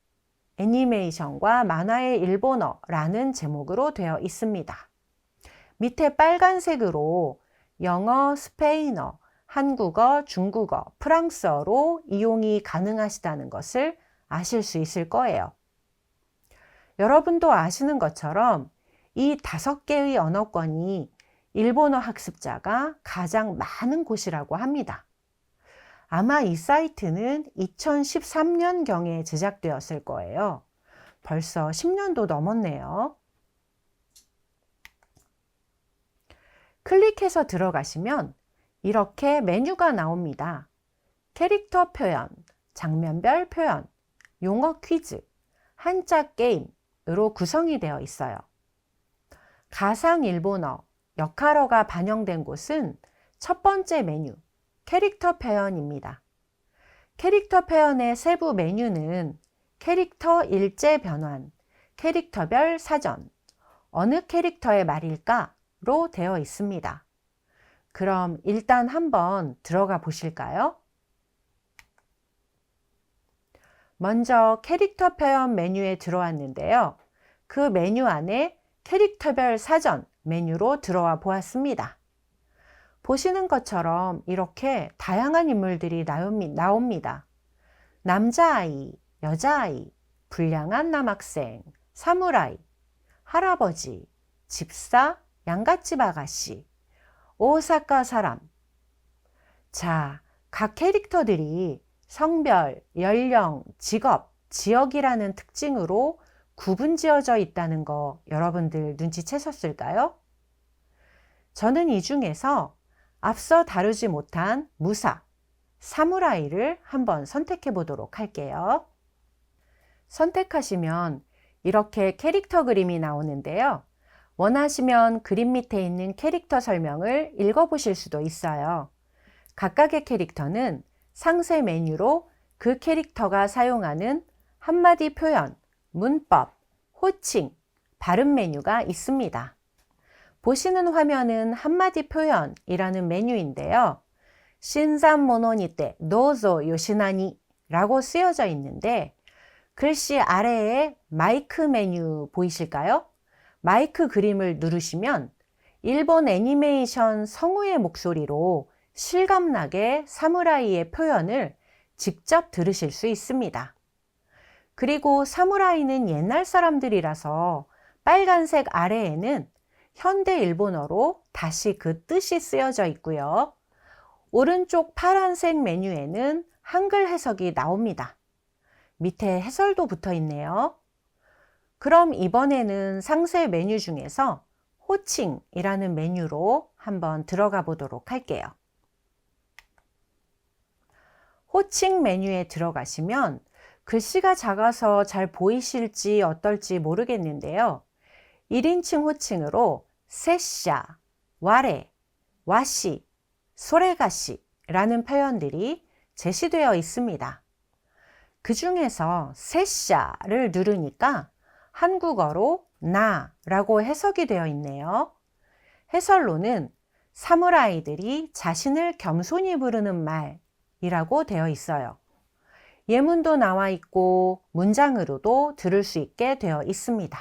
애니메이션과 만화의 일본어라는 제목으로 되어 있습니다. 밑에 빨간색으로 영어, 스페인어, 한국어, 중국어, 프랑스어로 이용이 가능하시다는 것을 아실 수 있을 거예요. 여러분도 아시는 것처럼 이 5개의 언어권이 일본어 학습자가 가장 많은 곳이라고 합니다. 아마 이 사이트는 2013년경에 제작되었을 거예요. 벌써 10년도 넘었네요. 클릭해서 들어가시면 이렇게 메뉴가 나옵니다. 캐릭터 표현, 장면별 표현, 용어 퀴즈, 한자 게임으로 구성이 되어 있어요. 가상 일본어, 역할어가 반영된 곳은 첫 번째 메뉴, 캐릭터 표현입니다. 캐릭터 표현의 세부 메뉴는 캐릭터 일제 변환, 캐릭터별 사전, 어느 캐릭터의 말일까 되어 있습니다. 그럼 일단 한번 들어가 보실까요? 먼저 캐릭터 표현 메뉴에 들어왔는데요. 그 메뉴 안에 캐릭터별 사전 메뉴로 들어와 보았습니다. 보시는 것처럼 이렇게 다양한 인물들이 나옵니다. 남자아이, 여자아이, 불량한 남학생, 사무라이, 할아버지, 집사, 양갓집 아가씨, 오사카 사람. 자, 각 캐릭터들이 성별, 연령, 직업, 지역이라는 특징으로 구분지어져 있다는 거 여러분들 눈치채셨을까요? 저는 이 중에서 앞서 다루지 못한 무사, 사무라이를 한번 선택해 보도록 할게요. 선택하시면 이렇게 캐릭터 그림이 나오는데요. 원하시면 그림 밑에 있는 캐릭터 설명을 읽어보실 수도 있어요. 각각의 캐릭터는 상세 메뉴로 그 캐릭터가 사용하는 한마디 표현, 문법, 호칭, 발음 메뉴가 있습니다. 보시는 화면은 한마디 표현이라는 메뉴인데요. 신산 모노니테 노조 요시나니 라고 쓰여져 있는데 글씨 아래에 마이크 메뉴 보이실까요? 마이크 그림을 누르시면 일본 애니메이션 성우의 목소리로 실감나게 사무라이의 표현을 직접 들으실 수 있습니다. 그리고 사무라이는 옛날 사람들이라서 빨간색 아래에는 현대 일본어로 다시 그 뜻이 쓰여져 있고요. 오른쪽 파란색 메뉴에는 한글 해석이 나옵니다. 밑에 해설도 붙어 있네요. 그럼 이번에는 상세 메뉴 중에서 호칭이라는 메뉴로 한번 들어가 보도록 할게요. 호칭 메뉴에 들어가시면 글씨가 작아서 잘 보이실지 어떨지 모르겠는데요. 1인칭 호칭으로 세샤, 와레, 와시, 소레가시 라는 표현들이 제시되어 있습니다. 그 중에서 세샤를 누르니까 한국어로 나 라고 해석이 되어 있네요. 해설로는 사무라이들이 자신을 겸손히 부르는 말이라고 되어 있어요. 예문도 나와 있고 문장으로도 들을 수 있게 되어 있습니다.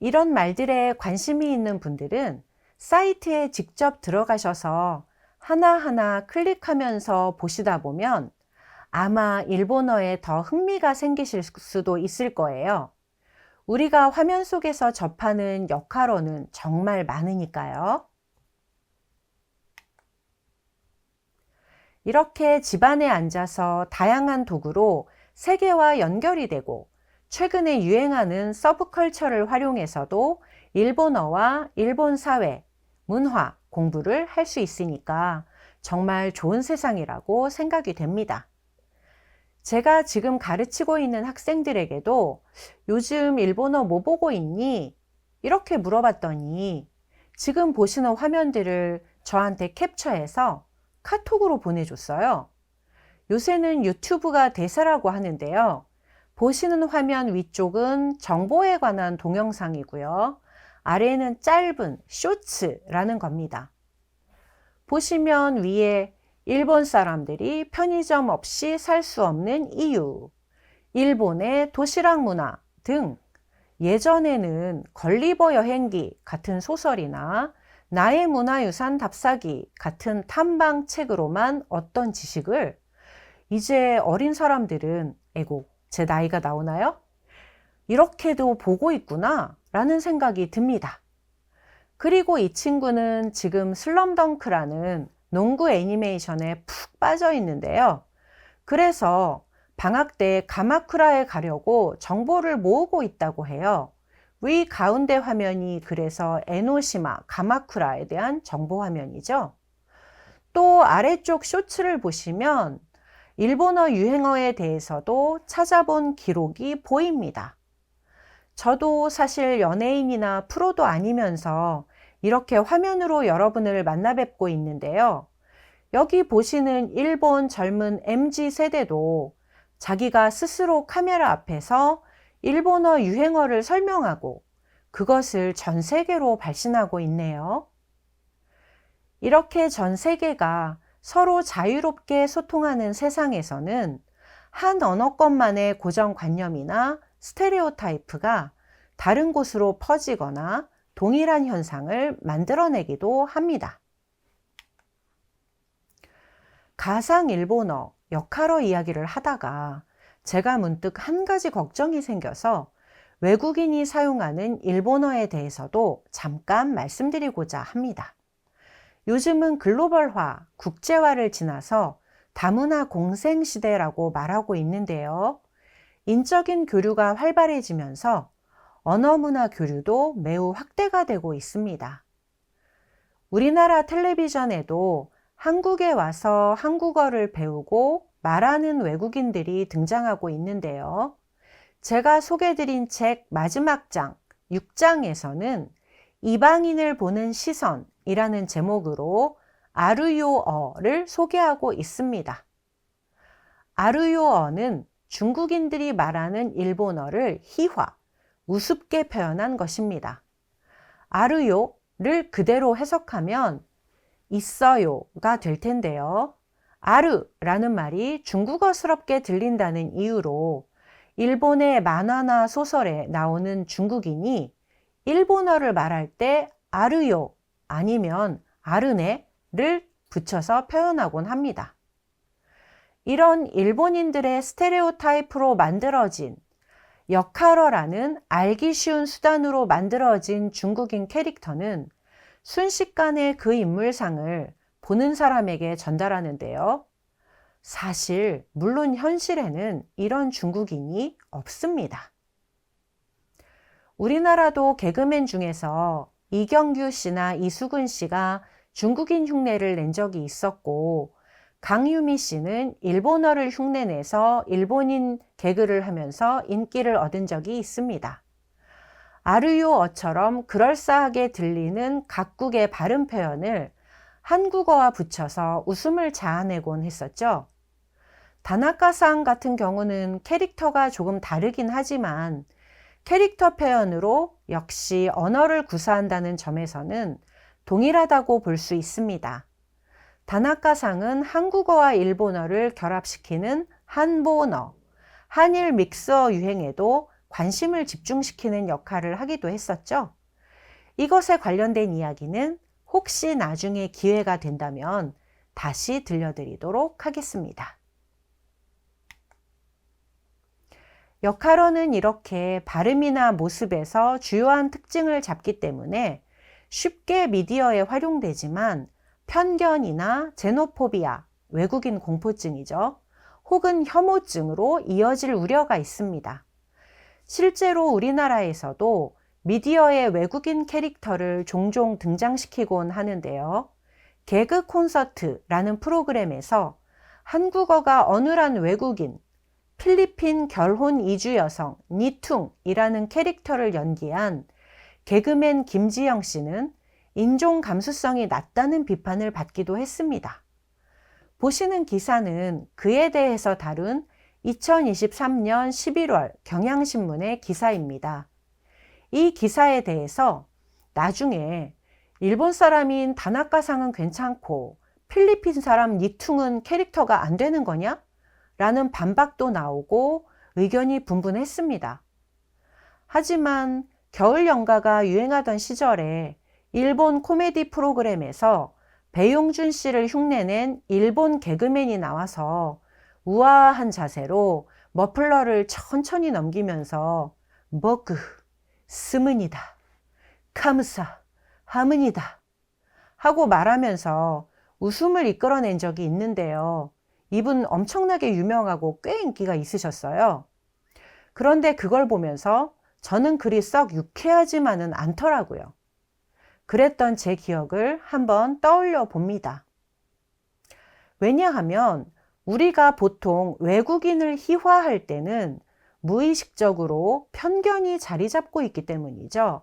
이런 말들에 관심이 있는 분들은 사이트에 직접 들어가셔서 하나하나 클릭하면서 보시다 보면 아마 일본어에 더 흥미가 생기실 수도 있을 거예요. 우리가 화면 속에서 접하는 역할어는 정말 많으니까요. 이렇게 집안에 앉아서 다양한 도구로 세계와 연결이 되고 최근에 유행하는 서브컬처를 활용해서도 일본어와 일본 사회, 문화 공부를 할 수 있으니까 정말 좋은 세상이라고 생각이 됩니다. 제가 지금 가르치고 있는 학생들에게도 요즘 일본어 뭐 보고 있니? 이렇게 물어봤더니 지금 보시는 화면들을 저한테 캡처해서 카톡으로 보내줬어요. 요새는 유튜브가 대세라고 하는데요. 보시는 화면 위쪽은 정보에 관한 동영상이고요. 아래는 짧은 쇼츠라는 겁니다. 보시면 위에 일본 사람들이 편의점 없이 살 수 없는 이유, 일본의 도시락 문화 등 예전에는 걸리버 여행기 같은 소설이나 나의 문화유산 답사기 같은 탐방책으로만 어떤 지식을 이제 어린 사람들은 에고 제 나이가 나오나요? 이렇게도 보고 있구나 라는 생각이 듭니다. 그리고 이 친구는 지금 슬럼덩크라는 농구 애니메이션에 푹 빠져 있는데요. 그래서 방학 때 가마쿠라에 가려고 정보를 모으고 있다고 해요. 위 가운데 화면이 그래서 에노시마, 가마쿠라에 대한 정보 화면이죠. 또 아래쪽 쇼츠를 보시면 일본어 유행어에 대해서도 찾아본 기록이 보입니다. 저도 사실 연예인이나 프로도 아니면서 이렇게 화면으로 여러분을 만나 뵙고 있는데요. 여기 보시는 일본 젊은 MZ세대도 자기가 스스로 카메라 앞에서 일본어 유행어를 설명하고 그것을 전 세계로 발신하고 있네요. 이렇게 전 세계가 서로 자유롭게 소통하는 세상에서는 한 언어권만의 고정관념이나 스테레오타이프가 다른 곳으로 퍼지거나 동일한 현상을 만들어내기도 합니다. 가상 일본어, 역할어 이야기를 하다가 제가 문득 한 가지 걱정이 생겨서 외국인이 사용하는 일본어에 대해서도 잠깐 말씀드리고자 합니다. 요즘은 글로벌화, 국제화를 지나서 다문화 공생 시대라고 말하고 있는데요. 인적인 교류가 활발해지면서 언어 문화 교류도 매우 확대가 되고 있습니다. 우리나라 텔레비전에도 한국에 와서 한국어를 배우고 말하는 외국인들이 등장하고 있는데요. 제가 소개드린 책 마지막 장 6장에서는 이방인을 보는 시선이라는 제목으로 아르요어를 소개하고 있습니다. 아르요어는 중국인들이 말하는 일본어를 희화, 우습게 표현한 것입니다. 아르요를 그대로 해석하면 있어요가 될 텐데요. 아르라는 말이 중국어스럽게 들린다는 이유로 일본의 만화나 소설에 나오는 중국인이 일본어를 말할 때 아르요 아니면 아르네를 붙여서 표현하곤 합니다. 이런 일본인들의 스테레오타입으로 만들어진 역할어라는 알기 쉬운 수단으로 만들어진 중국인 캐릭터는 순식간에 그 인물상을 보는 사람에게 전달하는데요. 사실 물론 현실에는 이런 중국인이 없습니다. 우리나라도 개그맨 중에서 이경규 씨나 이수근 씨가 중국인 흉내를 낸 적이 있었고, 강유미 씨는 일본어를 흉내내서 일본인 개그를 하면서 인기를 얻은 적이 있습니다. 아르요어처럼 그럴싸하게 들리는 각국의 발음 표현을 한국어와 붙여서 웃음을 자아내곤 했었죠. 다나카상 같은 경우는 캐릭터가 조금 다르긴 하지만 캐릭터 표현으로 역시 언어를 구사한다는 점에서는 동일하다고 볼 수 있습니다. 다나카상은 한국어와 일본어를 결합시키는 한본어, 한일 믹스어 유행에도 관심을 집중시키는 역할을 하기도 했었죠. 이것에 관련된 이야기는 혹시 나중에 기회가 된다면 다시 들려드리도록 하겠습니다. 역할어는 이렇게 발음이나 모습에서 주요한 특징을 잡기 때문에 쉽게 미디어에 활용되지만 편견이나 제노포비아, 외국인 공포증이죠. 혹은 혐오증으로 이어질 우려가 있습니다. 실제로 우리나라에서도 미디어에 외국인 캐릭터를 종종 등장시키곤 하는데요. 개그 콘서트라는 프로그램에서 한국어가 어눌한 외국인, 필리핀 결혼 이주 여성 니퉁이라는 캐릭터를 연기한 개그맨 김지영 씨는 인종 감수성이 낮다는 비판을 받기도 했습니다. 보시는 기사는 그에 대해서 다룬 2023년 11월 경향신문의 기사입니다. 이 기사에 대해서 나중에 일본 사람인 다나카상은 괜찮고 필리핀 사람 니퉁은 캐릭터가 안 되는 거냐? 라는 반박도 나오고 의견이 분분했습니다. 하지만 겨울 연가가 유행하던 시절에 일본 코미디 프로그램에서 배용준 씨를 흉내낸 일본 개그맨이 나와서 우아한 자세로 머플러를 천천히 넘기면서 머그, 스문이다, 카무사, 하문이다 하고 말하면서 웃음을 이끌어낸 적이 있는데요. 이분 엄청나게 유명하고 꽤 인기가 있으셨어요. 그런데 그걸 보면서 저는 그리 썩 유쾌하지만은 않더라고요. 그랬던 제 기억을 한번 떠올려 봅니다. 왜냐하면 우리가 보통 외국인을 희화할 때는 무의식적으로 편견이 자리 잡고 있기 때문이죠.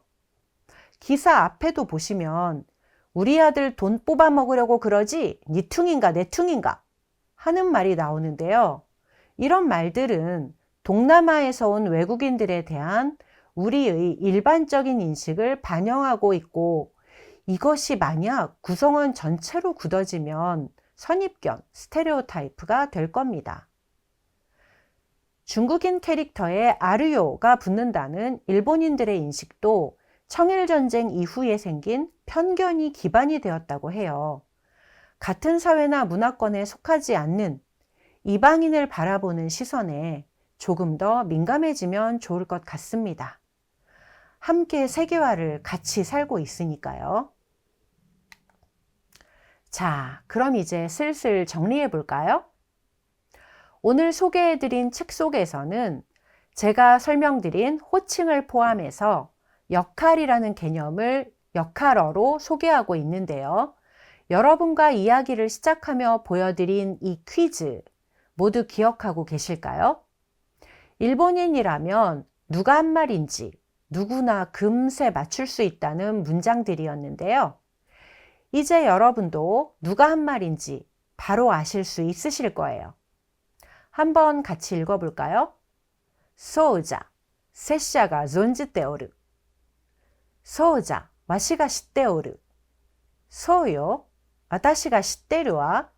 기사 앞에도 보시면 우리 아들 돈 뽑아 먹으려고 그러지 니퉁인가 내퉁인가 하는 말이 나오는데요. 이런 말들은 동남아에서 온 외국인들에 대한 우리의 일반적인 인식을 반영하고 있고, 이것이 만약 구성원 전체로 굳어지면 선입견, 스테레오타이프가 될 겁니다. 중국인 캐릭터에 아르요가 붙는다는 일본인들의 인식도 청일전쟁 이후에 생긴 편견이 기반이 되었다고 해요. 같은 사회나 문화권에 속하지 않는 이방인을 바라보는 시선에 조금 더 민감해지면 좋을 것 같습니다. 함께 세계화를 같이 살고 있으니까요. 자, 그럼 이제 슬슬 정리해 볼까요? 오늘 소개해드린 책 속에서는 제가 설명드린 호칭을 포함해서 역할이라는 개념을 역할어로 소개하고 있는데요. 여러분과 이야기를 시작하며 보여드린 이 퀴즈 모두 기억하고 계실까요? 일본인이라면 누가 한 말인지 누구나 금세 맞출 수 있다는 문장들이었는데요. 이제 여러분도 누가 한 말인지 바로 아실 수 있으실 거예요. 한번 같이 읽어볼까요? 소우자, 세샤가 존지떼오르. 소우자, 와시가 시떼오르. 소요, 와타시가 시떼루와.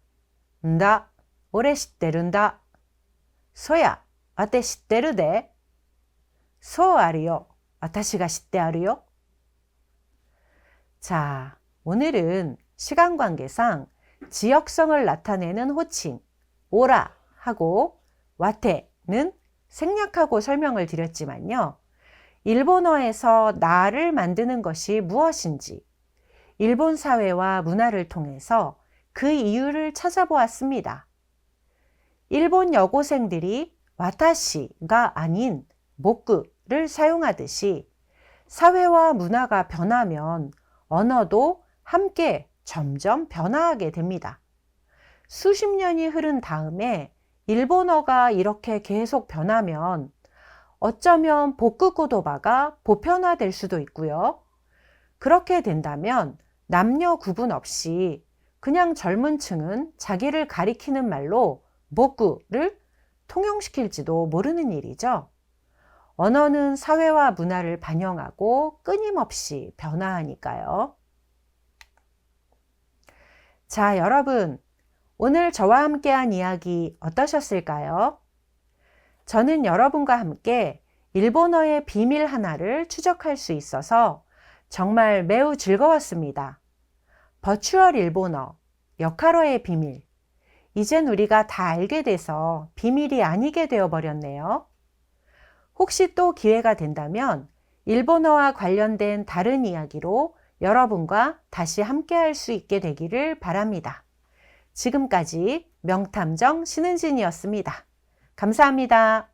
다, 오레 시떼룬다. 소야, 와테 시떼루데. 소 아르요, 와타시가 시떼아르요. 자, 오늘은 시간 관계상 지역성을 나타내는 호칭, 오라 하고 와테는 생략하고 설명을 드렸지만요. 일본어에서 나를 만드는 것이 무엇인지 일본 사회와 문화를 통해서 그 이유를 찾아보았습니다. 일본 여고생들이 와타시가 아닌 모쿠를 사용하듯이 사회와 문화가 변하면 언어도 함께 점점 변화하게 됩니다. 수십 년이 흐른 다음에 일본어가 이렇게 계속 변하면 어쩌면 복구고도바가 보편화될 수도 있고요. 그렇게 된다면 남녀 구분 없이 그냥 젊은 층은 자기를 가리키는 말로 복구를 통용시킬지도 모르는 일이죠. 언어는 사회와 문화를 반영하고 끊임없이 변화하니까요. 자, 여러분, 오늘 저와 함께한 이야기 어떠셨을까요? 저는 여러분과 함께 일본어의 비밀 하나를 추적할 수 있어서 정말 매우 즐거웠습니다. 버추얼 일본어, 역할어의 비밀. 이젠 우리가 다 알게 돼서 비밀이 아니게 되어버렸네요. 혹시 또 기회가 된다면 일본어와 관련된 다른 이야기로 여러분과 다시 함께할 수 있게 되기를 바랍니다. 지금까지 명탐정 신은진이었습니다. 감사합니다.